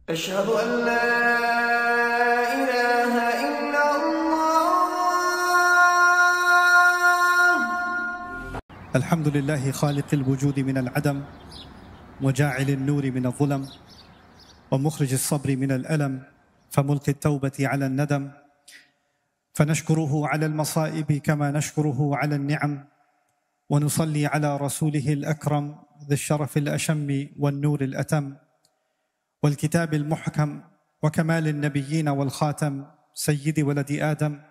أشهد أن لا إله إلا الله. الحمد لله خالق الوجود من العدم، وجاعل النور من الظلم، ومخرج الصبر من الألم، فملقي التوبة على الندم. فنشكره على المصائب كما نشكره على النعم، ونصلي على رسوله الأكرم ذي الشرف الأشم والنور الأتم والكتاب المحكم وكمال النبيين والخاتم، سيد ولد آدم،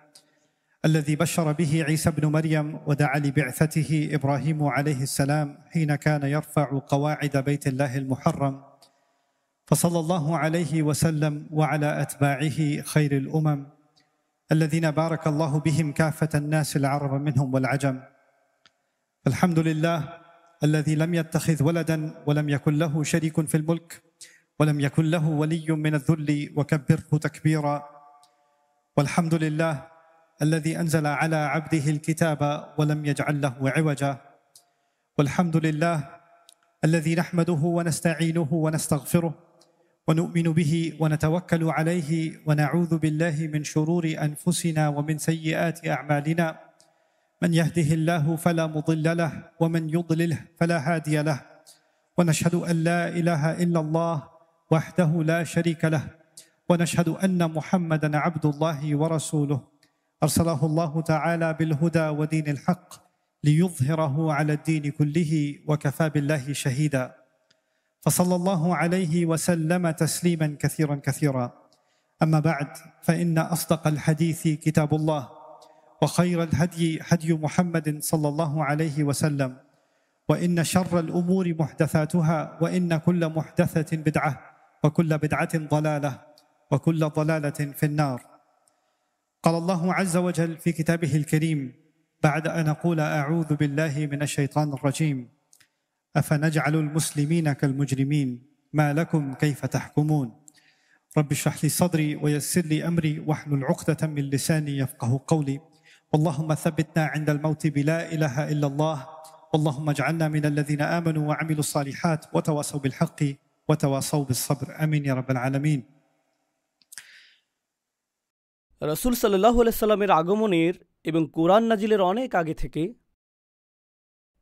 الذي بشر به عيسى بن مريم ودعا لبعثته إبراهيم عليه السلام حين كان يرفع قواعد بيت الله المحرم. فصلى الله عليه وسلم وعلى أتباعه خير الأمم الذين بارك الله بهم كافة الناس العرب منهم والعجم. الحمد لله الذي لم يتخذ ولدا ولم يكن له شريك في الملك ولم يكن له ولي من الذل وكبره تكبيرا. والحمد لله الذي أنزل على عبده الكتاب ولم يجعل له عوجا. والحمد لله الذي نحمده ونستعينه ونستغفره ونؤمن به ونتوكل عليه ونعوذ بالله من شرور أنفسنا ومن سيئات أعمالنا. من يهده الله فلا مضل له ومن يضلله فلا هادي له. ونشهد أن لا إله إلا الله وحده لا شريك له، ونشهد أن محمدًا عبد الله ورسوله أرسله الله تعالى بالهدى ودين الحق ليظهره على الدين كله، وكفى بالله شهيدا. فصلى الله عليه وسلم تسليما كثيرا كثيرا. أما بعد، فإن أصدق الحديث كتاب الله، وخير الهدي هدي محمد صلى الله عليه وسلم، وإن شر الأمور محدثاتها، وإن كل محدثة بدعة، وكل بدعة ضلالة، وكل ضلالة في النار. قال الله عز وجل في كتابه الكريم بعد أن أقول أعوذ بالله من الشيطان الرجيم: أفنجعل المسلمين كالمجرمين ما لكم كيف تحكمون. رب اشرح لي صدري ويسر لي أمري واحلل عقدة من لساني يفقه قولي. اللهم ثبتنا عند الموت بلا إله إلا الله. اللهم اجعلنا من الذين آمنوا وعملوا الصالحات وتواصوا بالحق وتواصوا بالصبر. آمين يا رب العالمين. রাসূল সাল্লাল্লাহু আলাইহি সাল্লামের আগমনের এবং কোরআন নাজিলের অনেক আগে থেকে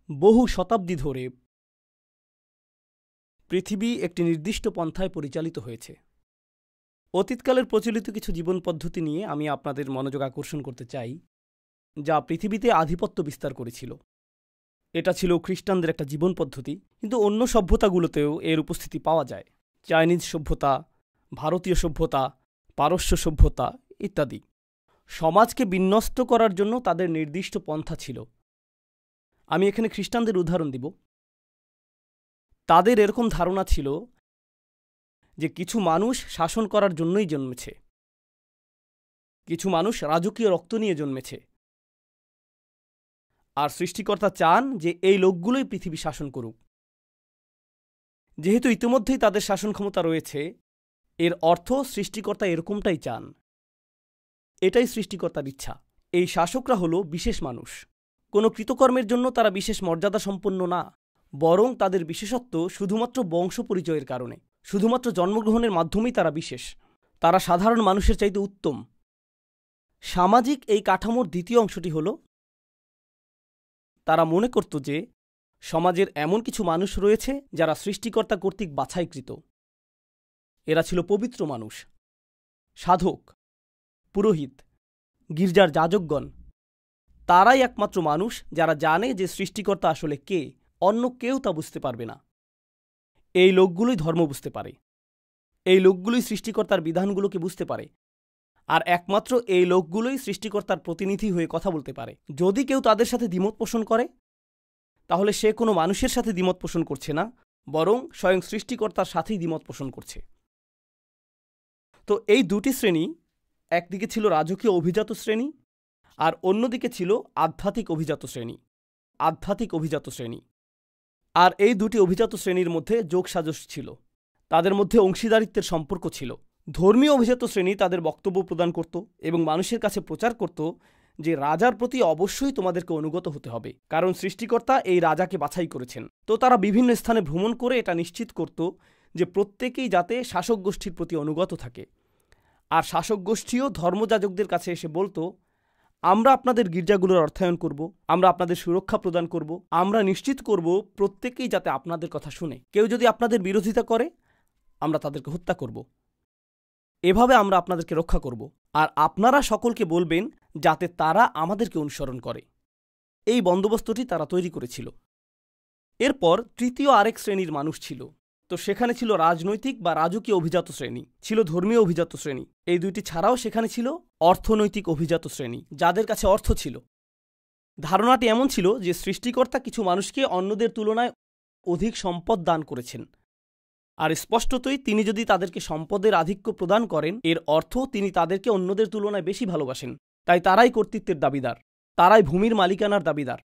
বহু শতাব্দী ধরে পৃথিবী একটি নির্দিষ্ট পন্থায় পরিচালিত হয়েছে। অতীতকালের প্রচলিত কিছু জীবন পদ্ধতি নিয়ে আমি আপনাদের মনোযোগ আকর্ষণ করতে চাই, যা পৃথিবীতে আধিপত্য বিস্তার করেছিল। এটা ছিল খ্রিস্টানদের একটা জীবন পদ্ধতি, কিন্তু অন্য সভ্যতাগুলোতেও এর উপস্থিতি পাওয়া যায়। চাইনিজ সভ্যতা, ভারতীয় সভ্যতা, পারস্য সভ্যতা ইত্যাদি। সমাজকে বিন্যস্ত করার জন্য তাদের নির্দিষ্ট পন্থা ছিল। আমি এখানে খ্রিস্টানদের উদাহরণ দিব। তাদের এরকম ধারণা ছিল যে কিছু মানুষ শাসন করার জন্যই জন্মেছে, কিছু মানুষ রাজকীয় রক্ত নিয়ে জন্মেছে, আর সৃষ্টিকর্তা চান যে এই লোকগুলোই পৃথিবী শাসন করুক। যেহেতু ইতিমধ্যেই তাদের শাসন ক্ষমতা রয়েছে, এর অর্থ সৃষ্টিকর্তা এরকমটাই চান। এটাই সৃষ্টিকর্তার ইচ্ছা। এই শাসকরা হলো বিশেষ মানুষ। কোনো কৃতকর্মের জন্য তারা বিশেষ মর্যাদা সম্পন্ন না, বরং তাদের বিশেষত্ব শুধুমাত্র বংশ পরিচয়ের কারণে। শুধুমাত্র জন্মগ্রহণের মাধ্যমেই তারা বিশেষ। তারা সাধারণ মানুষের চাইতে উত্তম। সামাজিক এই কাঠামোর দ্বিতীয় অংশটি হল, তারা মনে করত যে সমাজের এমন কিছু মানুষ রয়েছে যারা সৃষ্টিকর্তা কর্তৃক বাছাইকৃত। এরা ছিল পবিত্র মানুষ, সাধক, পুরোহিত, গির্জার যাজকগণ। তারাই একমাত্র মানুষ যারা জানে যে সৃষ্টিকর্তা আসলে কে, অন্য কেউ তা বুঝতে পারবে না। এই লোকগুলোই ধর্ম বুঝতে পারে, এই লোকগুলোই সৃষ্টিকর্তার বিধানগুলোকে বুঝতে পারে, আর একমাত্র এই লোকগুলোই সৃষ্টিকর্তার প্রতিনিধি হয়ে কথা বলতে পারে। যদি কেউ তাদের সাথে দ্বিমত পোষণ করে, তাহলে সে কোনো মানুষের সাথে দ্বিমত পোষণ করছে না, বরং স্বয়ং সৃষ্টিকর্তার সাথেই দ্বিমত পোষণ করছে। তো এই দুটি শ্রেণী, একদিকে ছিল রাজকীয় অভিজাত শ্রেণী, আর অন্যদিকে ছিল আধ্যাত্মিক অভিজাত শ্রেণী। আধ্যাত্মিক অভিজাত শ্রেণী আর এই দুটি অভিজাত শ্রেণীর মধ্যে যোগসাজশ ছিল। তাদের মধ্যে অংশীদারিত্বের সম্পর্ক ছিল। ধর্মীয় অভিজাত শ্রেণী তাদের বক্তব্য প্রদান করত এবং মানুষের কাছে প্রচার করত যে রাজার প্রতি অবশ্যই তোমাদেরকে অনুগত হতে হবে, কারণ সৃষ্টিকর্তা এই রাজাকে বাছাই করেছেন। তো তারা বিভিন্ন স্থানে ভ্রমণ করে এটা নিশ্চিত করত যে প্রত্যেকেই যাতে শাসক গোষ্ঠীর প্রতি অনুগত থাকে। আর শাসক গোষ্ঠীও ধর্মযাজকদের কাছে এসে বলতো, আমরা আপনাদের গির্জাগুলোর অর্থায়ন করব, আমরা আপনাদের সুরক্ষা প্রদান করব, আমরা নিশ্চিত করব প্রত্যেকেই যাতে আপনাদের কথা শুনে। কেউ যদি আপনাদের বিরোধিতা করে আমরা তাদেরকে হত্যা করব। এভাবে আমরা আপনাদেরকে রক্ষা করব, আর আপনারা সকলকে বলবেন যাতে তারা আমাদেরকে অনুসরণ করে। এই বন্দোবস্তটি তারা তৈরি করেছিল। এরপর তৃতীয় আরেক শ্রেণীর মানুষ ছিল। তো সেখানে ছিল রাজনৈতিক বা রাজকীয় অভিজাত শ্রেণী, ছিল ধর্মীয় অভিজাত শ্রেণী। এই দুইটি ছাড়াও সেখানে ছিল অর্থনৈতিক অভিজাত শ্রেণী, যাদের কাছে অর্থ ছিল। ধারণাটি এমন ছিল যে সৃষ্টিকর্তা কিছু মানুষকে অন্যদের তুলনায় অধিক সম্পদ দান করেছেন, আর স্পষ্টতই তিনি যদি তাদেরকে সম্পদের আধিক্য প্রদান করেন, এর অর্থ তিনি তাদেরকে অন্যদের তুলনায় বেশি ভালোবাসেন। তাই তারাই কর্তৃত্বের দাবিদার, তারাই ভূমির মালিকানার দাবিদার,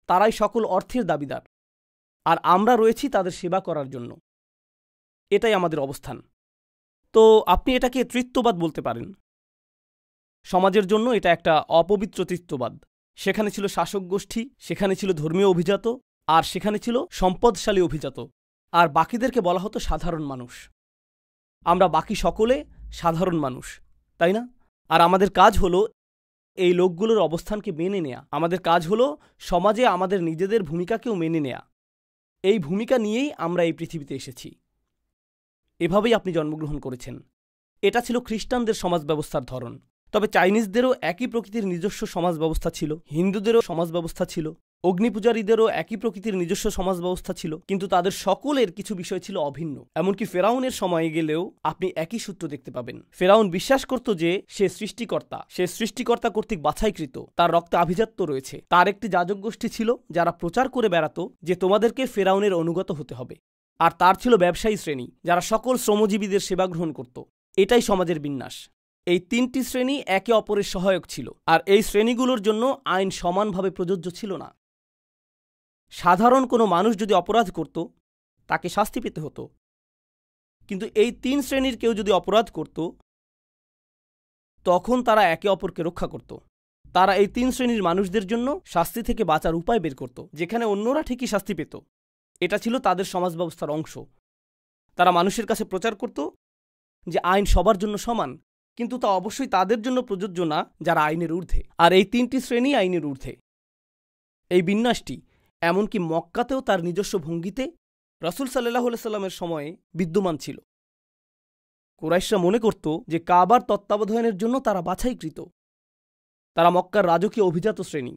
তারাই সকল অর্থের দাবিদার, আর আমরা রয়েছি তাদের সেবা করার জন্য। এটাই আমাদের অবস্থান। তো আপনি এটাকে তৃত্ববাদ বলতে পারেন। সমাজের জন্য এটা একটা অপবিত্র তৃত্ববাদ। সেখানে ছিল শাসক গোষ্ঠী, সেখানে ছিল ধর্মীয় অভিজাত, আর সেখানে ছিল সম্পদশালী অভিজাত, আর বাকিদেরকে বলা হতো সাধারণ মানুষ। আমরা বাকি সকলে সাধারণ মানুষ, তাই না? আর আমাদের কাজ হলো এই লোকগুলোর অবস্থানকে মেনে নেয়া। আমাদের কাজ হলো সমাজে আমাদের নিজেদের ভূমিকাকেও মেনে নেয়া। এই ভূমিকা নিয়েই আমরা এই পৃথিবীতে এসেছি। এভাবেই আপনি জন্মগ্রহণ করেছেন। এটা ছিল খ্রিস্টানদের সমাজ ব্যবস্থার ধরন। তবে চাইনিজদেরও একই প্রকৃতির নিজস্ব সমাজ ব্যবস্থা ছিল, হিন্দুদেরও সমাজ ব্যবস্থা ছিল, অগ্নিপূজারীদেরও একই প্রকৃতির নিজস্ব সমাজ ব্যবস্থা ছিল, কিন্তু তাদের সকলের কিছু বিষয় ছিল অভিন্ন। এমনকি ফেরাউনের সময়ে গেলেও আপনি একই সূত্র দেখতে পাবেন। ফেরাউন বিশ্বাস করত যে সে সৃষ্টিকর্তা কর্তৃক বাছাইকৃত, তার রক্তে আভিজাত্য রয়েছে। তার একটি যাজক গোষ্ঠী ছিল যারা প্রচার করে বেড়াতো যে তোমাদেরকে ফেরাউনের অনুগত হতে হবে। আর তার ছিল ব্যবসায়ী শ্রেণী, যারা সকল শ্রমজীবীদের সেবা গ্রহণ করত। এটাই সমাজের বিন্যাস। এই তিনটি শ্রেণী একে অপরের সহায়ক ছিল, আর এই শ্রেণীগুলোর জন্য আইন সমানভাবে প্রযোজ্য ছিল না। সাধারণ কোনো মানুষ যদি অপরাধ করত তাকে শাস্তি পেতে হতো, কিন্তু এই তিন শ্রেণীর কেউ যদি অপরাধ করত তখন তারা একে অপরকে রক্ষা করত। তারা এই তিন শ্রেণীর মানুষদের জন্য শাস্তি থেকে বাঁচার উপায় বের করত, যেখানে অন্যরা ঠিকই শাস্তি পেত। এটা ছিল তাদের সমাজ ব্যবস্থার অংশ। তারা মানুষের কাছে প্রচার করত যে আইন সবার জন্য সমান, কিন্তু তা অবশ্যই তাদের জন্য প্রযোজ্য না যারা আইনের ঊর্ধ্বে। আর এই তিনটি শ্রেণী আইনের ঊর্ধ্বে। এই বিন্যাসটি এমনকি মক্কাতেও তার নিজস্ব ভঙ্গিতে রাসূল সাল্লাল্লাহু আলাইহি সাল্লামের সময়ে বিদ্যমান ছিল। কুরাইশরা মনে করত যে কাবার তত্ত্বাবধানের জন্য তারা বাছাইকৃত। তারা মক্কার রাজকীয় অভিজাত শ্রেণী।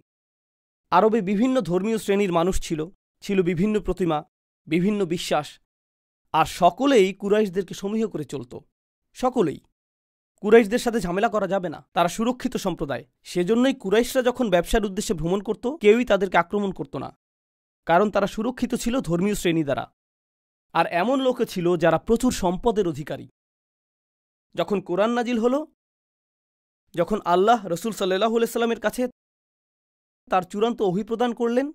আরবে বিভিন্ন ধর্মীয় শ্রেণীর মানুষ ছিল বিভিন্ন প্রতিমা, বিভিন্ন বিশ্বাস, আর সকলেই কুরাইশদেরকে সমীহ করে চলত। সকলেই। কুরাইশদের সাথে ঝামেলা করা যাবে না, তারা সুরক্ষিত সম্প্রদায়। সেজন্যই কুরাইশরা যখন ব্যবসার উদ্দেশ্যে ভ্রমণ করত কেউই তাদেরকে আক্রমণ করত না, কারণ তারা সুরক্ষিত ছিল ধর্মীয় শ্রেণী দ্বারা। আর এমন লোকে ছিল যারা প্রচুর সম্পদের অধিকারী। যখন কোরআন নাজিল হল, যখন আল্লাহ রাসূল সাল্লাল্লাহু আলাইহি সাল্লামের কাছে তার চূড়ান্ত ওহী প্রদান করলেন,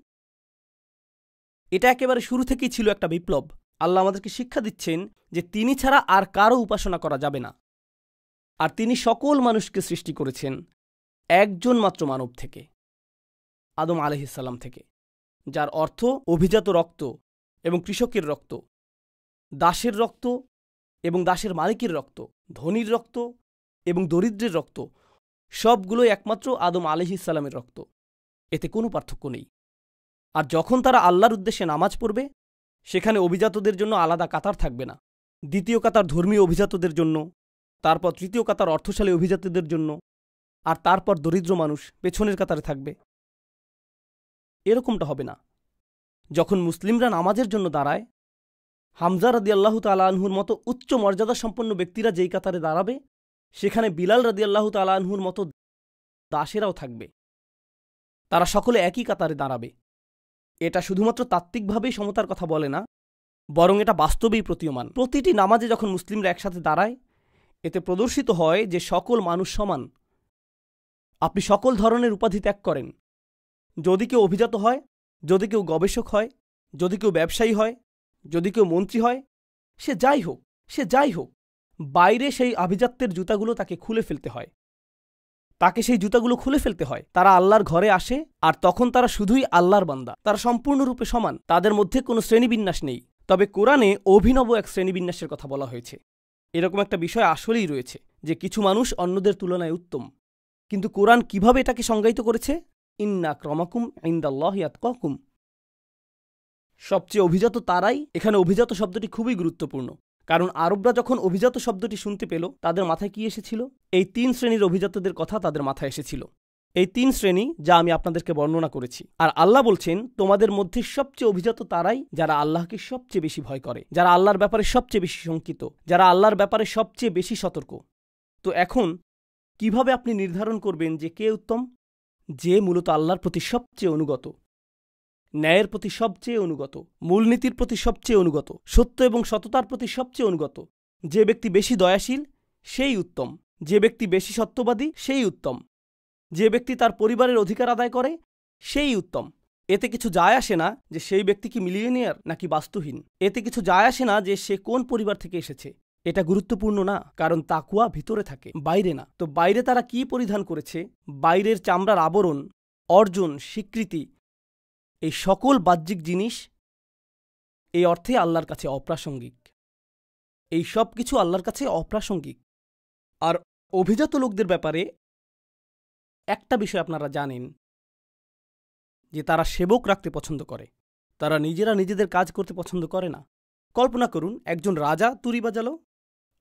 এটা একেবারে শুরু থেকেই ছিল একটা বিপ্লব। আল্লাহ আমাদেরকে শিক্ষা দিচ্ছেন যে তিনি ছাড়া আর কারও উপাসনা করা যাবে না। আর তিনি সকল মানুষকে সৃষ্টি করেছেন একজন মাত্র মানব থেকে, আদম আলাইহিস সালাম থেকে, যার অর্থ অভিজাত রক্ত এবং কৃষকের রক্ত, দাসের রক্ত এবং দাসের মালিকের রক্ত, ধনীর রক্ত এবং দরিদ্রের রক্ত, সবগুলোই একমাত্র আদম আলাইহিস সালামের রক্ত। এতে কোনো পার্থক্য নেই। আর যখন তারা আল্লাহর উদ্দেশ্যে নামাজ পড়বে, সেখানে অভিজাতদের জন্য আলাদা কাতার থাকবে না। দ্বিতীয় কাতার ধর্মীয় অভিজাতদের জন্য, তারপর তৃতীয় কাতার অর্থশালী অভিজাতদের জন্য, আর তারপর দরিদ্র মানুষ পেছনের কাতারে থাকবে। এরকমটা হবে না। যখন মুসলিমরা নামাজের জন্য দাঁড়ায়, হামজা রাদিয়াল্লাহু তাআলা আনহুর মতো উচ্চ মর্যাদা সম্পন্ন ব্যক্তিরা যেই কাতারে দাঁড়াবে, সেখানে বিলাল রাদিয়াল্লাহু তাআলা আনহুর মতো দাসেরাও থাকবে। তারা সকলে একই কাতারে দাঁড়াবে। এটা শুধুমাত্র তাত্ত্বিকভাবেই সমতার কথা বলে না, বরং এটা বাস্তবেই প্রতীয়মান। প্রতিটি নামাজে যখন মুসলিমরা একসাথে দাঁড়ায়, এতে প্রদর্শিত হয় যে সকল মানুষ সমান। আপনি সকল ধরনের উপাধি ত্যাগ করেন। যদি কেউ অভিজাত হয়, যদি কেউ গবেষক হয়, যদি কেউ ব্যবসায়ী হয়, যদি কেউ মন্ত্রী হয়, সে যাই হোক, বাইরে সেই আভিজাত্যের জুতাগুলো তাকে খুলে ফেলতে হয়। তারা আল্লাহর ঘরে আসে, আর তখন তারা শুধুই আল্লাহর বান্দা। তারা সম্পূর্ণরূপে সমান। তাদের মধ্যে কোনো শ্রেণীবিন্যাস নেই। তবে কোরআনে অভিনব এক শ্রেণীবিন্যাসের কথা বলা হয়েছে। এরকম একটা বিষয় আসলেই রয়েছে যে কিছু মানুষ অন্যদের তুলনায় উত্তম, কিন্তু কোরআন কিভাবে এটাকে সংজ্ঞায়িত করেছে? ইন্না আক্রামাকুম ইনদাল্লাহি আতকাকুম। সবচেয়ে অভিজাত তারাই, এখানে অভিজাত শব্দটি খুবই গুরুত্বপূর্ণ, কারণ আরবরা যখন অভিজাত শব্দটি শুনতে পেল তাদের মাথায় কি এসেছিল? এই 3 শ্রেণীর অভিজাতদের কথা তাদের মাথায় এসেছিল। এই 3 শ্রেণী যা আমি আপনাদেরকে বর্ণনা করেছি। আর আল্লাহ বলছেন, তোমাদের মধ্যে সবচেয়ে অভিজাত তারাই যারা আল্লাহকে সবচেয়ে বেশি ভয় করে, যারা আল্লাহর ব্যাপারে সবচেয়ে বেশি শঙ্কিত, যারা আল্লাহর ব্যাপারে সবচেয়ে বেশি সতর্ক। তো এখন কিভাবে আপনি নির্ধারণ করবেন যে কে উত্তম? যে মূলত আল্লাহর প্রতি সবচেয়ে অনুগত, ন্যায়ের প্রতি সবচেয়ে অনুগত, মূলনীতির প্রতি সবচেয়ে অনুগত, সত্য এবং সততার প্রতি সবচেয়ে অনুগত। যে ব্যক্তি বেশি দয়াশীল সেই উত্তম, যে ব্যক্তি বেশি সত্যবাদী সেই উত্তম, যে ব্যক্তি তার পরিবারের অধিকার আদায় করে সেই উত্তম। এতে কিছু যায় আসে না যে সেই ব্যক্তি কি মিলিয়নিয়ার নাকি বাস্তুহীন। এতে কিছু যায় আসে না যে সে কোন পরিবার থেকে এসেছে। এটা গুরুত্বপূর্ণ না, কারণ তাকওয়া ভিতরে থাকে, বাইরে না। তো বাইরে তারা কি পরিধান করেছে, বাইরের চামড়ার আবরণ, অর্জন, স্বীকৃতি, এই সকল বাহ্যিক জিনিস এই অর্থে আল্লাহর কাছে অপ্রাসঙ্গিক। এই সব কিছু আল্লাহর কাছে অপ্রাসঙ্গিক। আর অভিজাত লোকদের ব্যাপারে একটা বিষয় আপনারা জানেন, যে তারা সেবক রাখতে পছন্দ করে, তারা নিজেরা নিজেদের কাজ করতে পছন্দ করে না। কল্পনা করুন, একজন রাজা তুরি বাজালো,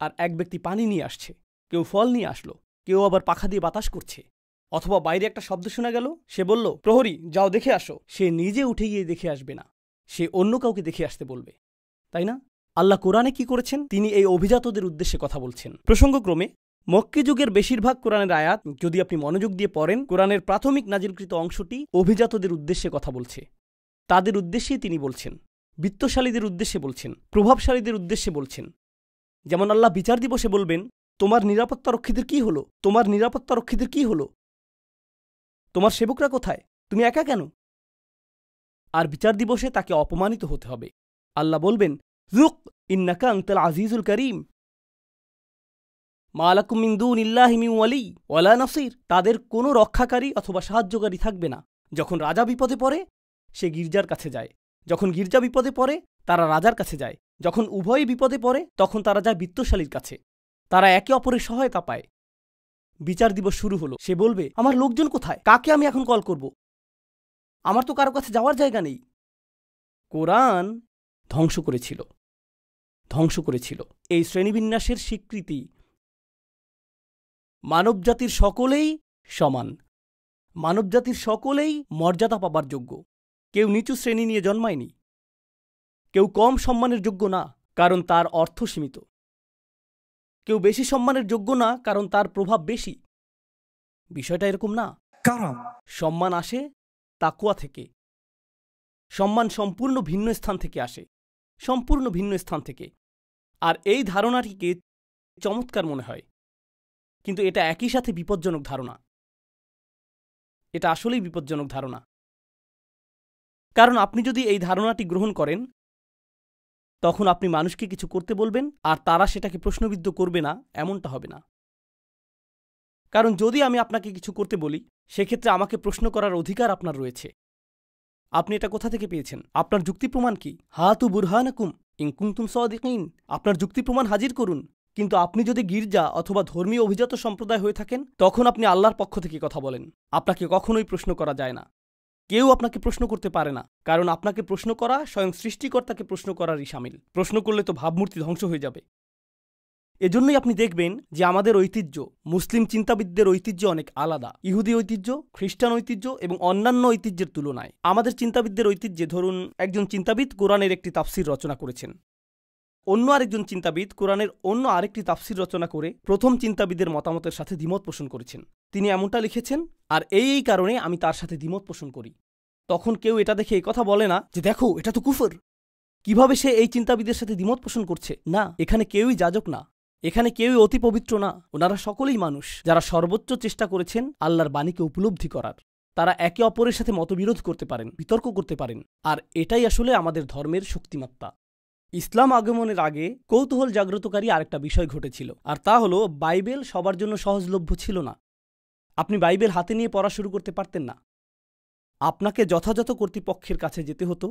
আর এক ব্যক্তি পানি নিয়ে আসছে, কেউ ফল নিয়ে আসলো, কেউ আবার পাখা দিয়ে বাতাস করছে, অথবা বাইরে একটা শব্দ শোনা গেল, সে বলল, প্রহরী যাও দেখে আসো। সে নিজে উঠে গিয়ে দেখে আসবে না, সে অন্য কাউকে দেখে আসতে বলবে, তাই না? আল্লাহ কোরআনে কি করেছেন? তিনি এই অভিজাতদের উদ্দেশ্যে কথা বলছেন। প্রসঙ্গক্রমে মক্কি যুগের বেশিরভাগ কোরআনের আয়াত যদি আপনি মনোযোগ দিয়ে পড়েন, কোরআনের প্রাথমিক নাজিলকৃত অংশটি অভিজাতদের উদ্দেশ্যে কথা বলছে। তাদের উদ্দেশ্যেই তিনি বলছেন, বিত্তশালীদের উদ্দেশ্যে বলছেন, প্রভাবশালীদের উদ্দেশ্যে বলছেন। যেমন আল্লাহ বিচার দিবসে বলবেন, তোমার নিরাপত্তারক্ষীদের কি হলো? তোমার নিরাপত্তারক্ষীদের কি হলো? তোমার সেবকরা কোথায়? তুমি একা কেন? আর বিচার দিবসে তাকে অপমানিত হতে হবে। আল্লাহ বলবেন, যুক ইন্নাকা আনতাল আজিজুল করিম, মা লাকুম মিন দুনিল্লাহি মিন ওয়ালি ওয়ালা নাসির। তাদের কোনো রক্ষাকারী অথবা সাহায্যকারী থাকবে না। যখন রাজা বিপদে পড়ে সে গির্জার কাছে যায়, যখন গির্জা বিপদে পড়ে তারা রাজার কাছে যায়, যখন উভয়ই বিপদে পড়ে তখন তারা যায় বিত্তশালীর কাছে। তারা একে অপরের সহায়তা পায়। বিচার দিবস শুরু হলো, সে বলবে, আমার লোকজন কোথায়? কাকে আমি এখন কল করব? আমার তো কারো কাছে যাওয়ার জায়গা নেই। কোরআন ধ্বংস করেছিল এই শ্রেণীবিন্যাসের স্বীকৃতি। মানবজাতির সকলেই সমান, মানবজাতির সকলেই মর্যাদা পাবার যোগ্য। কেউ নিচু শ্রেণী নিয়ে জন্মায়নি, কেউ কম সম্মানের যোগ্য না কারণ তার অর্থ সীমিত, কেউ বেশি সম্মানের যোগ্য না কারণ তার প্রভাব বেশি। বিষয়টা এরকম না। কারাম। সম্মান আসে তাকওয়া থেকে। সম্মান সম্পূর্ণ ভিন্ন স্থান থেকে আসে, সম্পূর্ণ ভিন্ন স্থান থেকে। আর এই ধারণাটিকে চমৎকার মনে হয়, কিন্তু এটা একই সাথে বিপজ্জনক ধারণা। এটা আসলেই বিপজ্জনক ধারণা। কারণ আপনি যদি এই ধারণাটি গ্রহণ করেন, তখন আপনি মানুষকে কিছু করতে বলবেন আর তারা সেটাকে প্রশ্নবিদ্ধ করবে না, এমনটা হবে না। কারণ যদি আমি আপনাকে কিছু করতে বলি, সেক্ষেত্রে আমাকে প্রশ্ন করার অধিকার আপনার রয়েছে। আপনি এটা কোথা থেকে পেয়েছেন? আপনার যুক্তি প্রমাণ কি? হাতু বুরহানাকুম ইন কুনতুম সাদিকিন। আপনার যুক্তি প্রমাণ হাজির করুন। কিন্তু আপনি যদি গির্জা অথবা ধর্মীয় অভিজাত সম্প্রদায় হয়ে থাকেন, তখন আপনি আল্লাহর পক্ষ থেকে কথা বলেন। আপনাকে কখনোই প্রশ্ন করা যায় না। কেউ আপনাকে প্রশ্ন করতে পারে না, কারণ আপনাকে প্রশ্ন করা স্বয়ং সৃষ্টিকর্তাকে প্রশ্ন করারই শামিল। প্রশ্ন করলে তো ভাবমূর্তি ধ্বংস হয়ে যাবে। এজন্যই আপনি দেখবেন যে আমাদের ঐতিহ্য, মুসলিম চিন্তাবিদদের ঐতিহ্য অনেক আলাদা। ইহুদি ঐতিহ্য, খ্রিস্টান ঐতিহ্য এবং অন্যান্য ঐতিহ্যের তুলনায় আমাদের চিন্তাবিদদের ঐতিহ্যে, ধরুন একজন চিন্তাবিদ কোরআনের একটি তাফসির রচনা করেছেন, অন্য আরেকজন চিন্তাবিদ কোরআনের অন্য আরেকটি তাফসির রচনা করে প্রথম চিন্তাবিদের মতামতের সাথে দ্বিমত পোষণ করেছেন। তিনি এমনটা লিখেছেন, আর এই কারণে আমি তার সাথে দ্বিমত পোষণ করি। তখন কেউ এটা দেখে এই কথা বলে না যে দেখো এটা তো কুফর, কিভাবে সে এই চিন্তাবিদের সাথে দ্বিমত পোষণ করছে। না, এখানে কেউই যাজক না, এখানে কেউই অতি পবিত্র না। ওনারা সকলেই মানুষ যারা সর্বোচ্চ চেষ্টা করেছেন আল্লাহর বাণীকে উপলব্ধি করার। তারা একে অপরের সাথে মতবিরোধ করতে পারেন, বিতর্ক করতে পারেন। আর এটাই আসলে আমাদের ধর্মের শক্তিমাত্রা। ইসলাম আগমনের আগে কৌতূহল জাগ্রতকারী আরেকটা বিষয় ঘটেছিল, আর তা হলো বাইবেল সবার জন্য সহজলভ্য ছিল না। আপনি বাইবেল হাতে নিয়ে পড়া শুরু করতে পারতেন না। আপনাকে যথাযথ কর্তৃপক্ষের কাছে যেতে হতো,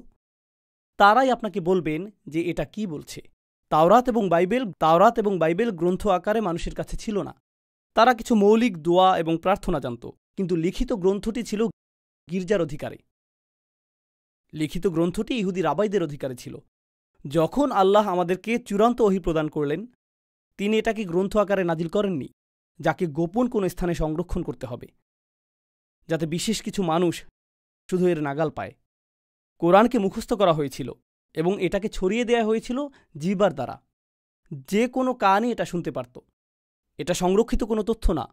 তারাই আপনাকে বলবেন যে এটা কি বলছে। তাওরাত এবং বাইবেল গ্রন্থ আকারে মানুষের কাছে ছিল না। তারা কিছু মৌলিক দোয়া এবং প্রার্থনা জানত, কিন্তু লিখিত গ্রন্থটি ছিল গির্জার অধিকারে। লিখিত গ্রন্থটি ইহুদি রাবাইদের অধিকারে ছিল। যখন আল্লাহ আমাদেরকে চূড়ান্ত ওহী প্রদান করলেন, তিনি এটাকে গ্রন্থ আকারে নাজিল করেননি, যাকে গোপন কোনো স্থানে সংরক্ষণ করতে হবে, যাতে বিশেষ কিছু মানুষ শুধু এর নাগাল পায়। কোরআনকে মুখস্থ করা হয়েছিল এবং এটাকে ছড়িয়ে দেয়া হয়েছিল জিহ্বার দ্বারা। যে কোনো কানই এটা শুনতে পারত। এটা সংরক্ষিত কোনো তথ্য না,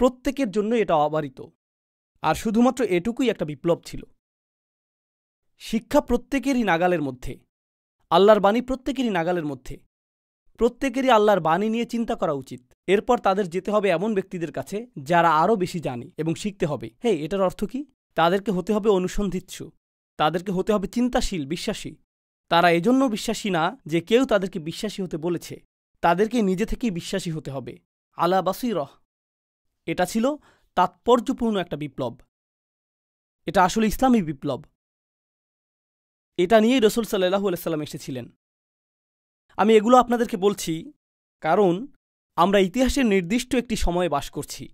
প্রত্যেকের জন্য এটা অবারিত। আর শুধুমাত্র এটুকুই একটা বিপ্লব ছিল। শিক্ষা প্রত্যেকেরই নাগালের মধ্যে, আল্লাহর বাণী প্রত্যেকেরই নাগালের মধ্যে। প্রত্যেকেরই আল্লাহর বাণী নিয়ে চিন্তা করা উচিত। এরপর তাদের যেতে হবে এমন ব্যক্তিদের কাছে যারা আরও বেশি জানে, এবং শিখতে হবে। এটার অর্থ কি? তাদেরকে হতে হবে অনুসন্ধিৎসু, তাদেরকে হতে হবে চিন্তাশীল, বিশ্বাসী। তারা এজন্য বিশ্বাসী না যে কেউ তাদেরকে বিশ্বাসী হতে বলেছে, তাদেরকে নিজে থেকেই বিশ্বাসী হতে হবে। আলা বাসীরহ। এটা ছিল তাৎপর্যপূর্ণ একটা বিপ্লব। এটা আসলে ইসলামী বিপ্লব। এটা নিয়েই রাসূল সাল্লাল্লাহু আলাইহি ওয়াসাল্লাম এসেছিলেন। আমি এগুলো আপনাদেরকে বলছি কারণ আমরা ইতিহাসের নির্দিষ্ট একটি সময়ে বাস করছি।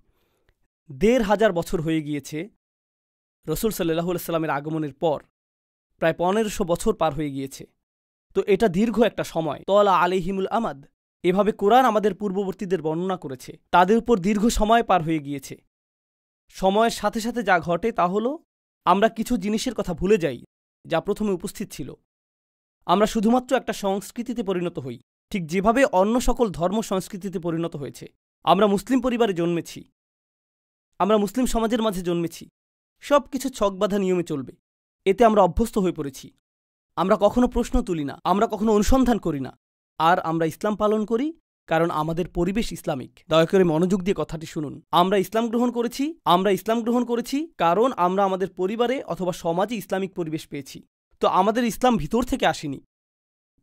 ১৫০০ বছর হয়ে গিয়েছে রাসূল সাল্লাল্লাহু আলাইহি ওয়াসাল্লামের আগমনের পর। প্রায় ১৫০০ বছর পার হয়ে গিয়েছে। তো এটা দীর্ঘ একটা সময়। তলা আলাইহিমুল আমাদ, এভাবে কোরআন আমাদের পূর্ববর্তীদের বর্ণনা করেছে। তাদের উপর দীর্ঘ সময় পার হয়ে গিয়েছে। সময়ের সাথে সাথে যা ঘটে তা হলো আমরা কিছু জিনিসের কথা ভুলে যাই যা প্রথমে উপস্থিত ছিল। আমরা শুধুমাত্র একটা সংস্কৃতিতে পরিণত হই, ঠিক যেভাবে অন্য সকল ধর্ম সংস্কৃতিতে পরিণত হয়েছে। আমরা মুসলিম পরিবারে জন্মেছি, আমরা মুসলিম সমাজের মাঝে জন্মেছি। সব কিছু ছকবাঁধা নিয়মে চলবে, এতে আমরা অভ্যস্ত হয়ে পড়েছি। আমরা কখনো প্রশ্ন তুলি না, আমরা কখনো অনুসন্ধান করি না। আর আমরা ইসলাম পালন করি কারণ আমাদের পরিবেশ ইসলামিক। দয়া করে মনোযোগ দিয়ে কথাটি শুনুন। আমরা ইসলাম গ্রহণ করেছি কারণ আমরা আমাদের পরিবারে অথবা সমাজে ইসলামিক পরিবেশ পেয়েছি। তো আমাদের ইসলাম ভিতর থেকে আসেনি,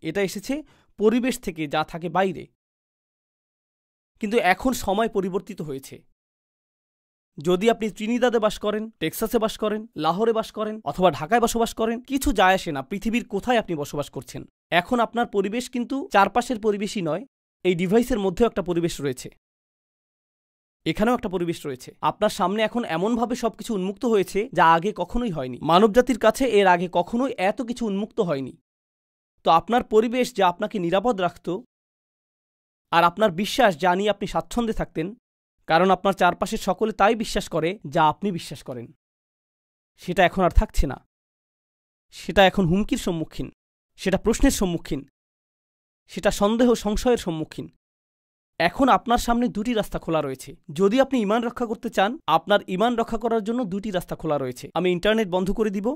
এটা এসেছে পরিবেশ থেকে, যা থাকে বাইরে। কিন্তু এখন সময় পরিবর্তিত হয়েছে। যদি আপনি ত্রিনিদাদে বাস করেন, টেক্সাসে বাস করেন, লাহোরে বাস করেন অথবা ঢাকায় বসবাস করেন, কিছু যায় আসে না পৃথিবীর কোথায় আপনি বসবাস করছেন। এখন আপনার পরিবেশ কিন্তু চারপাশের পরিবেশই নয়, এই ডিভাইসের মধ্যেও একটা পরিবেশ রয়েছে, এখানেও একটা পরিবেশ রয়েছে। আপনার সামনে এখন এমনভাবে সবকিছু উন্মুক্ত হয়েছে যা আগে কখনোই হয়নি। মানবজাতির কাছে এর আগে কখনোই এত কিছু উন্মুক্ত হয়নি। তো আপনার পরিবেশ যা আপনাকে নিরাপদ রাখত, আর আপনার বিশ্বাস যা নিয়ে আপনি স্বাচ্ছন্দ্যে থাকতেন, কারণ আপনার চারপাশের সকলে তাই বিশ্বাস করে যা আপনি বিশ্বাস করেন, সেটা এখন আর থাকছে না। সেটা এখন হুমকির সম্মুখীন, সেটা প্রশ্নের সম্মুখীন, সেটা সন্দেহ সংশয়ের সম্মুখীন। এখন আপনার সামনে দুটি রাস্তা খোলা রয়েছে। যদি আপনি ঈমান রক্ষা করতে চান, আপনার ঈমান রক্ষা করার জন্য দুটি রাস্তা খোলা রয়েছে। আমি ইন্টারনেট বন্ধ করে দিব,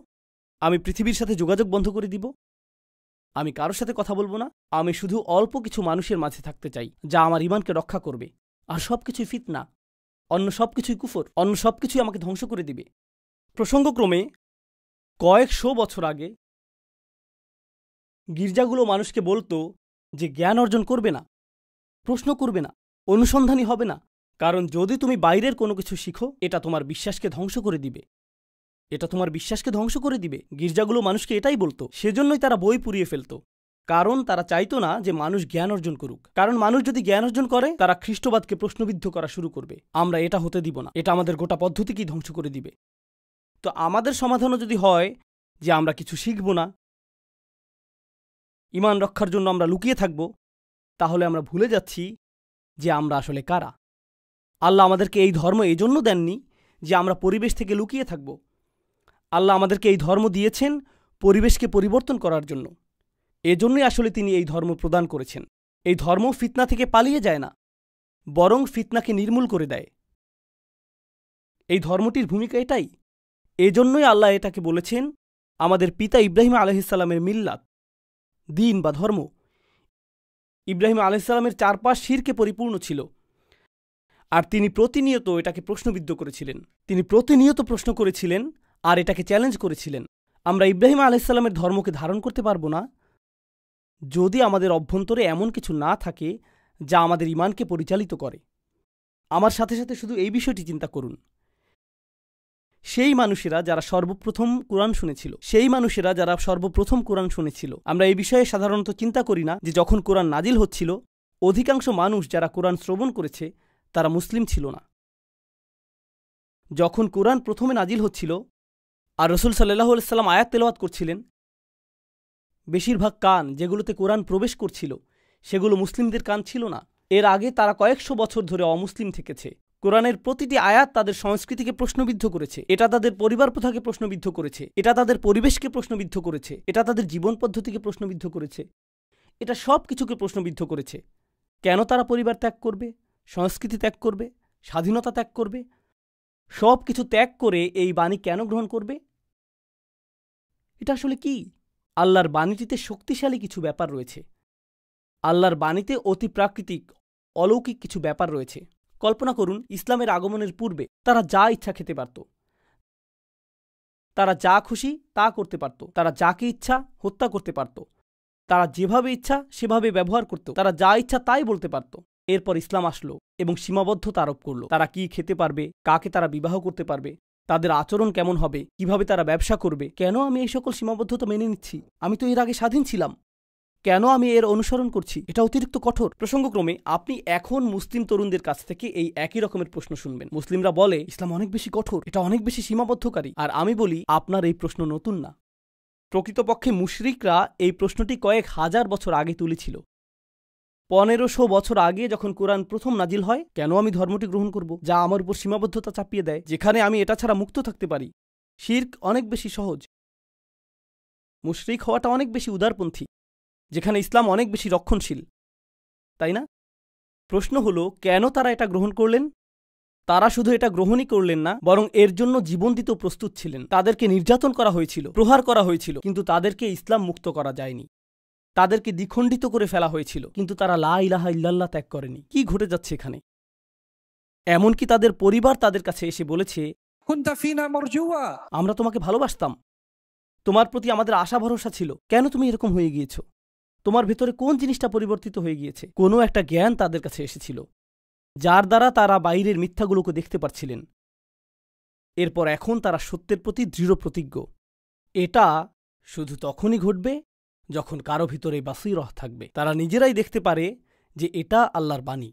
আমি পৃথিবীর সাথে যোগাযোগ বন্ধ করে দিব, আমি কারোর সাথে কথা বলবো না, আমি শুধু অল্প কিছু মানুষের মাঝে থাকতে চাই যা আমার ঈমানকে রক্ষা করবে। আর সবকিছুই ফিতনা, অন্য সবকিছুই কুফর, অন্য সবকিছুই আমাকে ধ্বংস করে দিবে। প্রসঙ্গক্রমে কয়েকশো বছর আগে গির্জাগুলো মানুষকে বলতো যে জ্ঞান অর্জন করবে না, প্রশ্ন করবে না, অনুসন্ধানী হবে না, কারণ যদি তুমি বাইরের কোনো কিছু শিখো, এটা তোমার বিশ্বাসকে ধ্বংস করে দিবে, এটা তোমার বিশ্বাসকে ধ্বংস করে দিবে। গির্জাগুলো মানুষকে এটাই বলতো। সেজন্যই তারা বই পুড়িয়ে ফেলত, কারণ তারা চাইতো না যে মানুষ জ্ঞান অর্জন করুক। কারণ মানুষ যদি জ্ঞান অর্জন করে, তারা খ্রিস্টবাদকে প্রশ্নবিদ্ধ করা শুরু করবে। আমরা এটা হতে দিব না, এটা আমাদের গোটা পদ্ধতিকেই ধ্বংস করে দিবে। তো আমাদের সমাধানও যদি হয় যে আমরা কিছু শিখব না, ঈমান রক্ষার জন্য আমরা লুকিয়ে থাকব, তাহলে আমরা ভুলে যাচ্ছি যে আমরা আসলে কারা। আল্লাহ আমাদেরকে এই ধর্ম এই জন্য দেননি যে আমরা পরিবেশ থেকে লুকিয়ে থাকব। আল্লাহ আমাদেরকে এই ধর্ম দিয়েছেন পরিবেশকে পরিবর্তন করার জন্য। এজন্যই আসলে তিনি এই ধর্ম প্রদান করেছেন। এই ধর্ম ফিতনা থেকে পালিয়ে যায় না, বরং ফিতনাকে নির্মূল করে দেয়। এই ধর্মটির ভূমিকা এটাই। এজন্যই আল্লাহ এটাকে বলেছেন আমাদের পিতা ইব্রাহিম আলাইহিস সালামের মিল্লাত, দিন বা ধর্ম। ইব্রাহিম আলাইহিস সালামের চারপাশ শিরকে পরিপূর্ণ ছিল, আর তিনি প্রতিনিয়ত এটাকে প্রশ্নবিদ্ধ করেছিলেন। তিনি প্রতিনিয়ত প্রশ্ন করেছিলেন আর এটাকে চ্যালেঞ্জ করেছিলেন। আমরা ইব্রাহিম আলাইহিস সালামের ধর্মকে ধারণ করতে পারব না যদি আমাদের অভ্যন্তরে এমন কিছু না থাকে যা আমাদের ঈমানকে পরিচালিত করে। আমার সাথে সাথে শুধু এই বিষয়টি চিন্তা করুন। সেই মানুষেরা যারা সর্বপ্রথম কোরআন শুনেছিল। আমরা এই বিষয়ে সাধারণত চিন্তা করি না যে যখন কোরআন নাজিল হচ্ছিল অধিকাংশ মানুষ যারা কোরআন শ্রবণ করেছে তারা মুসলিম ছিল না। যখন কোরআন প্রথমে নাজিল হচ্ছিল আর রাসূল সাল্লাল্লাহু আলাইহি সাল্লাম আয়াত তেলাওয়াত করছিলেন, বেশিরভাগ কান যেগুলোতে কোরআন প্রবেশ করছিল সেগুলো মুসলিমদের কান ছিল না। এর আগে তারা কয়েকশো বছর ধরে অমুসলিম থেকেছে। কোরআনের প্রতিটি আয়াত তাদের সংস্কৃতিকে প্রশ্নবিদ্ধ করেছে, এটা তাদের পরিবার প্রথাকে প্রশ্নবিদ্ধ করেছে, এটা তাদের পরিবেশকে প্রশ্নবিদ্ধ করেছে, এটা তাদের জীবন পদ্ধতিকে প্রশ্নবিদ্ধ করেছে, এটা সব কিছুকে প্রশ্নবিদ্ধ করেছে। কেন তারা পরিবার ত্যাগ করবে, সংস্কৃতি ত্যাগ করবে, স্বাধীনতা ত্যাগ করবে? সব কিছু ত্যাগ করে এই বাণী কেন গ্রহণ করবে? এটা আসলে কি? আল্লাহর বাণীটিতে শক্তিশালী কিছু ব্যাপার রয়েছে। আল্লাহর বাণীতে অতি প্রাকৃতিক অলৌকিক কিছু ব্যাপার রয়েছে। কল্পনা করুন, ইসলামের আগমনের পূর্বে তারা যা ইচ্ছা খেতে পারত, তারা যা খুশি তা করতে পারত, তারা যাকে ইচ্ছা হত্যা করতে পারত, তারা যেভাবে ইচ্ছা সেভাবে ব্যবহার করত, তারা যা ইচ্ছা তাই বলতে পারত। এরপর ইসলাম আসলো এবং সীমাবদ্ধতা আরোপ করল। তারা কি খেতে পারবে, কাকে তারা বিবাহ করতে পারবে, তাদের আচরণ কেমন হবে, কিভাবে তারা ব্যবসা করবে। কেন আমি এই সকল সীমাবদ্ধতা মেনে নিচ্ছি? আমি তো এর আগে স্বাধীন ছিলাম, কেন আমি এর অনুসরণ করছি? এটা অতিরিক্ত কঠোর। প্রসঙ্গক্রমে আপনি এখন মুসলিম তরুণদের কাছ থেকে এই একই রকমের প্রশ্ন শুনবেন। মুসলিমরা বলে ইসলাম অনেক বেশি কঠোর, এটা অনেক বেশি সীমাবদ্ধকারী। আর আমি বলি আপনার এই প্রশ্ন নতুন না। প্রকৃতপক্ষে মুশরিকরা এই প্রশ্নটি কয়েক হাজার বছর আগে তুলেছিল। 1500 বছর আগে যখন কোরআন প্রথম নাজিল হয়, কেন আমি ধর্মটি গ্রহণ করব যা আমার উপর সীমাবদ্ধতা চাপিয়ে দেয়, যেখানে আমি এটা ছাড়া মুক্ত থাকতে পারি? শিরক অনেক বেশি সহজ, মুশরিক হওয়াটা অনেক বেশি উদারপন্থী, যেখানে ইসলাম অনেক বেশি রক্ষণশীল, তাই না? প্রশ্ন হলো, কেন তারা এটা গ্রহণ করলেন? তারা শুধু এটা গ্রহণই করলেন না, বরং এর জন্য জীবন দিতেও প্রস্তুত ছিলেন। তাদেরকে নির্যাতন করা হয়েছিল, প্রহার করা হয়েছিল, কিন্তু তাদেরকে ইসলাম মুক্ত করা যায়নি। তাদেরকে দ্বিখণ্ডিত করে ফেলা হয়েছিল, কিন্তু তারা লা ইলাহা ইল্লাল্লাহ ত্যাগ করেনি। কি ঘটে যাচ্ছে এখানে? এমনকি তাদের পরিবার তাদের কাছে এসে বলেছে, আমরা তোমাকে ভালোবাসতাম, তোমার প্রতি আমাদের আশা ভরসা ছিল, কেন তুমি এরকম হয়ে গিয়েছ? তোমার ভেতরে কোন জিনিসটা পরিবর্তিত হয়ে গিয়েছে? কোনো একটা জ্ঞান তাদের কাছে এসেছিল, যার দ্বারা তারা বাইরের মিথ্যাগুলোকে দেখতে পারছিলেন। এরপর এখন তারা সত্যের প্রতি দৃঢ় প্রতিজ্ঞ। এটা শুধু তখনই ঘটবে যখন কারো ভিতরে বাসীরহ থাকবে। তারা নিজেরাই দেখতে পারে যে এটা আল্লাহর বাণী,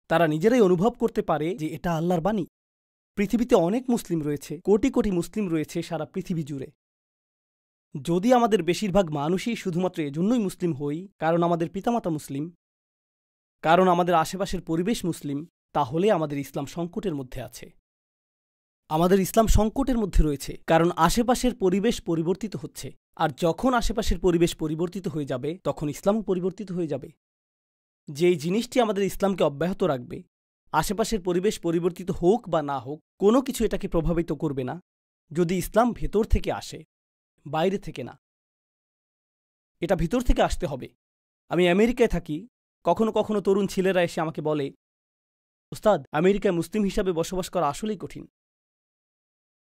তারা নিজেরাই অনুভব করতে পারে যে এটা আল্লাহর বাণী। পৃথিবীতে অনেক মুসলিম রয়েছে, কোটি কোটি মুসলিম রয়েছে সারা পৃথিবী জুড়ে। যদি আমাদের বেশিরভাগ মানুষই শুধুমাত্র এজন্যই মুসলিম হই কারণ আমাদের পিতামাতা মুসলিম, কারণ আমাদের আশেপাশের পরিবেশ মুসলিম, তাহলে আমাদের ইসলাম সংকটের মধ্যে আছে। আমাদের ইসলাম সংকটের মধ্যে রয়েছে কারণ আশেপাশের পরিবেশ পরিবর্তিত হচ্ছে, আর যখন আশেপাশের পরিবেশ পরিবর্তিত হয়ে যাবে তখন ইসলামও পরিবর্তিত হয়ে যাবে। যেই জিনিসটি আমাদের ইসলামকে অব্যাহত রাখবে, আশেপাশের পরিবেশ পরিবর্তিত হোক বা না হোক, কোনো কিছু এটাকে প্রভাবিত করবে না যদি ইসলাম ভেতর থেকে আসে, বাইরে থেকে না। এটা ভিতর থেকে আসতে হবে। আমি আমেরিকায় থাকি, কখনো কখনো তরুণ ছেলেরা এসে আমাকে বলে, উস্তাদ, আমেরিকায় মুসলিম হিসাবে বসবাস করা আসলেই কঠিন।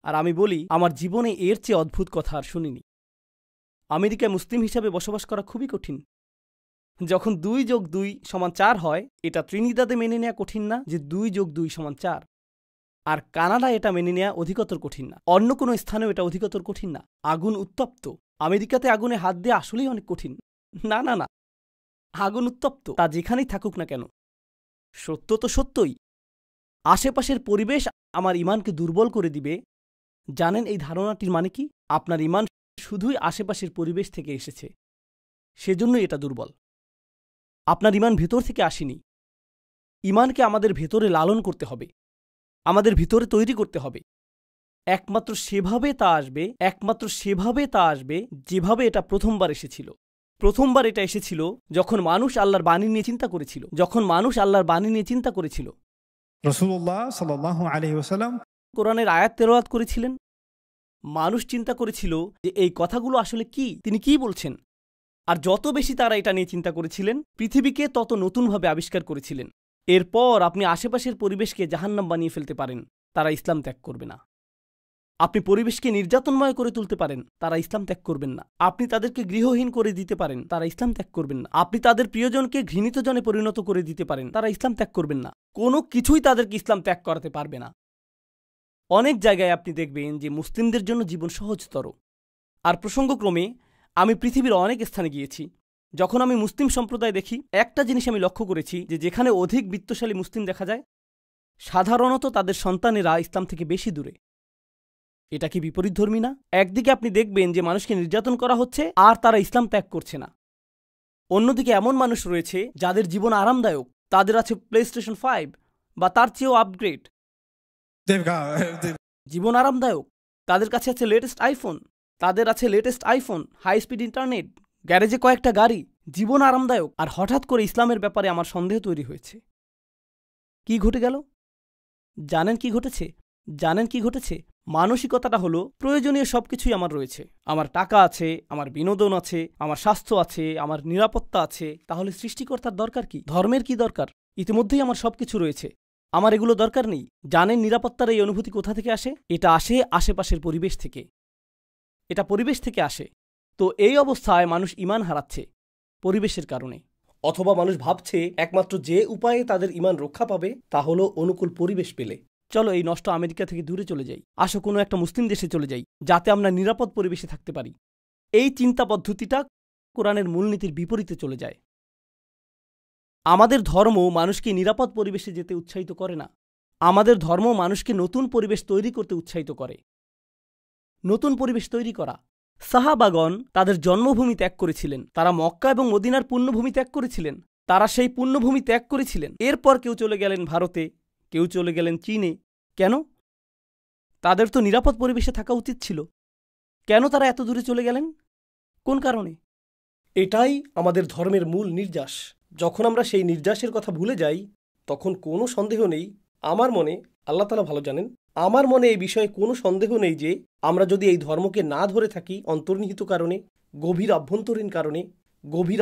আর আমি বলি, আমার জীবনে এর চেয়ে অদ্ভুত কথা আর শুনিনি। আমেরিকায় মুসলিম হিসাবে বসবাস করা খুবই কঠিন। যখন 2+2=4 হয়, এটা ত্রিনিদাদে মেনে নেওয়া কঠিন না যে 2+2=4। আর কানাডা এটা মেনে নেওয়া অধিকতর কঠিন না, অন্য কোনো স্থানেও এটা অধিকতর কঠিন না। আগুন উত্তপ্ত, আমেরিকাতে আগুনে হাত দিয়ে আসলেই অনেক কঠিন। না না না, আগুন উত্তপ্ত, তা যেখানেই থাকুক না কেন। সত্য তো সত্যই। আশেপাশের পরিবেশ আমার ঈমানকে দুর্বল করে দিবে। জানেন এই ধারণাটির মানে কি? আপনার ঈমান শুধুই আশেপাশের পরিবেশ থেকে এসেছে, সেজন্যই এটা দুর্বল। আপনার ঈমান ভেতর থেকে আসেনি। ঈমানকে আমাদের ভেতরে লালন করতে হবে, আমাদের ভিতরে তৈরি করতে হবে। একমাত্র সেভাবে তা আসবে যেভাবে এটা প্রথমবার এসেছিল। প্রথমবার এটা এসেছিল যখন মানুষ আল্লাহর বাণী নিয়ে চিন্তা করেছিল, রাসূলুল্লাহ সাল্লাল্লাহু আলাইহি ওয়াসাল্লাম কোরআনের আয়াত তেলাওয়াত করেছিলেন। মানুষ চিন্তা করেছিল যে এই কথাগুলো আসলে কি, তিনি কি বলছেন। আর যত বেশি তারা এটা নিয়ে চিন্তা করেছিলেন, পৃথিবীকে তত নতুনভাবে আবিষ্কার করেছিলেন। এরপর আপনি আশেপাশের পরিবেশকে জাহান্নাম বানিয়ে ফেলতে পারেন, তারা ইসলাম ত্যাগ করবে না। আপনি পরিবেশকে নির্যাতনময় করে তুলতে পারেন, তারা ইসলাম ত্যাগ করবেন না। আপনি তাদেরকে গৃহহীন করে দিতে পারেন, তারা ইসলাম ত্যাগ করবেন না। আপনি তাদের প্রিয়জনকে ঘৃণিত জনে পরিণত করে দিতে পারেন, তারা ইসলাম ত্যাগ করবেন না। কোনো কিছুই তাদেরকে ইসলাম ত্যাগ করাতে পারবে না। অনেক জায়গায় আপনি দেখবেন যে মুসলিমদের জন্য জীবন সহজতর। আর প্রসঙ্গক্রমে আমি পৃথিবীর অনেক স্থানে গিয়েছি। যখন আমি মুসলিম সম্প্রদায় দেখি, একটা জিনিস আমি লক্ষ্য করেছি যে যেখানে অধিক বিত্তশালী মুসলিম দেখা যায়, সাধারণত তাদের সন্তানেরা ইসলাম থেকে বেশি দূরে। এটা কি বিপরীতধর্মী না? একদিকে আপনি দেখবেন যে মানুষকে নির্যাতন করা হচ্ছে আর তারা ইসলাম ত্যাগ করছে না। অন্যদিকে এমন মানুষ রয়েছে যাদের জীবন আরামদায়ক, তাদের আছে প্লেস্টেশন 5 বা তার চেয়েও আপগ্রেড। জীবন আরামদায়ক, তাদের কাছে আছে লেটেস্ট আইফোন, তাদের আছে latest iPhone, high speed internet, গ্যারেজে কয়েকটা গাড়ি, জীবন আরামদায়ক। আর হঠাৎ করে ইসলামের ব্যাপারে আমার সন্দেহ তৈরি হয়েছে। কি ঘটে গেল? জানেন কি ঘটেছে? মানসিকতাটা হলো প্রয়োজনীয় সবকিছুই আমার রয়েছে। আমার টাকা আছে, আমার বিনোদন আছে, আমার স্বাস্থ্য আছে, আমার নিরাপত্তা আছে। তাহলে সৃষ্টিকর্তার দরকার কি? ধর্মের কি দরকার? ইতিমধ্যেই আমার সবকিছু রয়েছে, আমার এগুলো দরকার নেই। জানেন নিরাপত্তার এই অনুভূতি কোথা থেকে আসে? এটা আসে আশেপাশের পরিবেশ থেকে। এটা পরিবেশ থেকে আসে। তো এই অবস্থায় মানুষ ঈমান হারাচ্ছে পরিবেশের কারণে, অথবা মানুষ ভাবছে একমাত্র যে উপায়ে তাদের ঈমান রক্ষা পাবে তা হলো অনুকূল পরিবেশ পেলে। চলো এই নষ্ট আমেরিকা থেকে দূরে চলে যাই, আসো কোনো একটা মুসলিম দেশে চলে যাই, যাতে আমরা নিরাপদ পরিবেশে থাকতে পারি। এই চিন্তা পদ্ধতিটা কোরআনের মূলনীতির বিপরীতে চলে যায়। আমাদের ধর্ম মানুষকে নিরাপদ পরিবেশে যেতে উৎসাহিত করে না। আমাদের ধর্ম মানুষকে নতুন পরিবেশ তৈরি করতে উৎসাহিত করে। নতুন পরিবেশ তৈরি করা। সাহাবাগণ তাদের জন্মভূমি ত্যাগ করেছিলেন, তারা মক্কা এবং মদিনার পুণ্যভূমি ত্যাগ করেছিলেন, তারা সেই পুণ্যভূমি ত্যাগ করেছিলেন। এরপর কেউ চলে গেলেন ভারতে, কেউ চলে গেলেন চীনে। কেন? তাদের তো নিরাপদ পরিবেশে থাকা উচিত ছিল। কেন তারা এত দূরে চলে গেলেন? কোন কারণে? এটাই আমাদের ধর্মের মূল নির্যাস। যখন আমরা সেই নির্যাসের কথা ভুলে যাই, তখন কোনো সন্দেহ নেই আমার মনে, আল্লাহ তাআলা ভালো জানেন, আমার মনে এই বিষয়ে কোনো সন্দেহ নেই যে আমরা যদি এই ধর্মকে না ধরে থাকি অন্তর্নিহিত কারণে, গভীর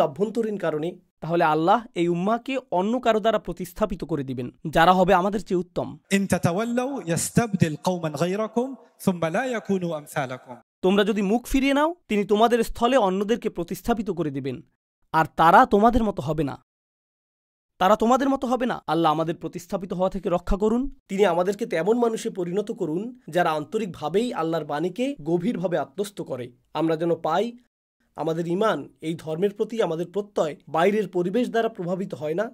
অভ্যন্তরীণ কারণে, তাহলে আল্লাহ এই উম্মাহকে অন্য কারো দ্বারা প্রতিস্থাপিত করে দিবেন, যারা হবে আমাদের চেয়ে উত্তম। ইন তাতাওয়াল্লাউ ইস্তাবদিল কওমান গায়রাকুম সুম্মা লা ইয়াকুনু আমসালাকুম। তোমরা যদি মুখ ফিরিয়ে নাও, তিনি তোমাদের স্থলে অন্যদেরকে প্রতিস্থাপিত করে দিবেন, আর তারা তোমাদের মতো হবে না। আল্লাহ আমাদের প্রতিস্থাপিত হওয়া থেকে রক্ষা করুন। তিনি আমাদেরকে তেমন মানুষে পরিণত করুন যারা আন্তরিকভাবেই আল্লাহর বাণীকে গভীরভাবে আত্মস্থ করে। আমরা যেন পাই আমাদের ঈমান, এই ধর্মের প্রতি আমাদের প্রত্যয় বাইরের পরিবেশ দ্বারা প্রভাবিত হয় না,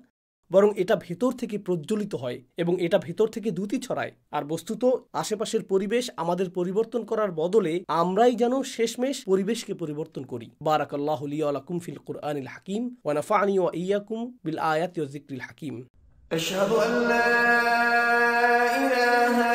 বরং এটা ভেতর থেকে প্রজ্বলিত হয় এবং এটা ভেতর থেকে দ্যুতি ছড়ায়। আর বস্তুত আশেপাশের পরিবেশ আমাদের পরিবর্তন করার বদলে আমরাই যেন শেষমেশ পরিবেশকে পরিবর্তন করি। বারাকাল্লাহু লি ওয়া লাকুম ফিল কুরআনিল হাকিম ওয়া নাফা'নি ওয়া ইয়্যাকুম বিল আয়াতি ওয়াজ যিকরিল হাকিম। আশহাদু আল্লা ইলাহা